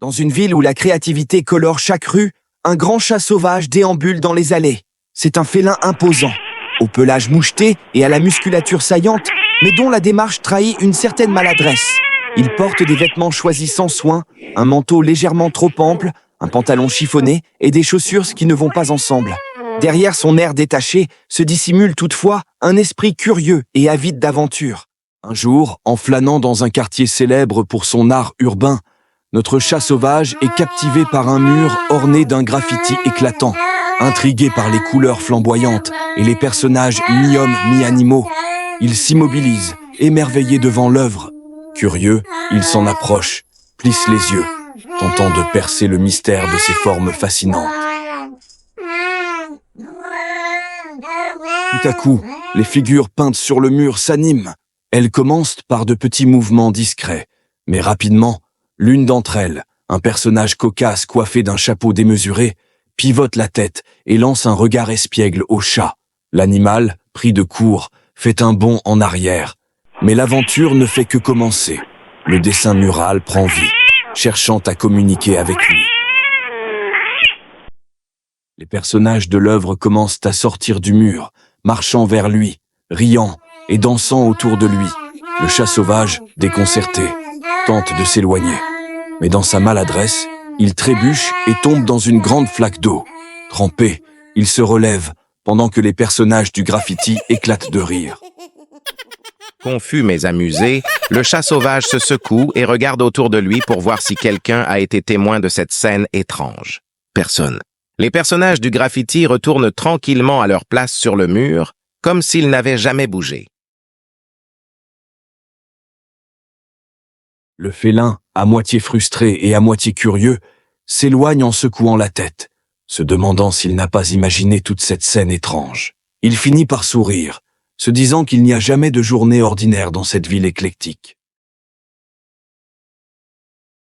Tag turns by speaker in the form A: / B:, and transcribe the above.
A: Dans une ville où la créativité colore chaque rue, un grand chat sauvage déambule dans les allées. C'est un félin imposant, au pelage moucheté et à la musculature saillante, mais dont la démarche trahit une certaine maladresse. Il porte des vêtements choisis sans soin, un manteau légèrement trop ample, un pantalon chiffonné et des chaussures qui ne vont pas ensemble. Derrière son air détaché se dissimule toutefois un esprit curieux et avide d'aventure. Un jour, en flânant dans un quartier célèbre pour son art urbain, notre chat sauvage est captivé par un mur orné d'un graffiti éclatant. Intrigué par les couleurs flamboyantes et les personnages mi-hommes, mi-animaux, il s'immobilise, émerveillé devant l'œuvre. Curieux, il s'en approche, plisse les yeux, tentant de percer le mystère de ces formes fascinantes. Tout à coup, les figures peintes sur le mur s'animent. Elles commencent par de petits mouvements discrets, mais rapidement, l'une d'entre elles, un personnage cocasse coiffé d'un chapeau démesuré, pivote la tête et lance un regard espiègle au chat. L'animal, pris de court, fait un bond en arrière. Mais l'aventure ne fait que commencer. Le dessin mural prend vie, cherchant à communiquer avec lui. Les personnages de l'œuvre commencent à sortir du mur, marchant vers lui, riant et dansant autour de lui. Le chat sauvage, déconcerté, tente de s'éloigner. Mais dans sa maladresse, il trébuche et tombe dans une grande flaque d'eau. Trempé, il se relève, pendant que les personnages du graffiti éclatent de rire.
B: Confus mais amusé, le chat sauvage se secoue et regarde autour de lui pour voir si quelqu'un a été témoin de cette scène étrange. Personne. Les personnages du graffiti retournent tranquillement à leur place sur le mur, comme s'ils n'avaient jamais bougé.
A: Le félin, à moitié frustré et à moitié curieux, s'éloigne en secouant la tête, se demandant s'il n'a pas imaginé toute cette scène étrange. Il finit par sourire, se disant qu'il n'y a jamais de journée ordinaire dans cette ville éclectique.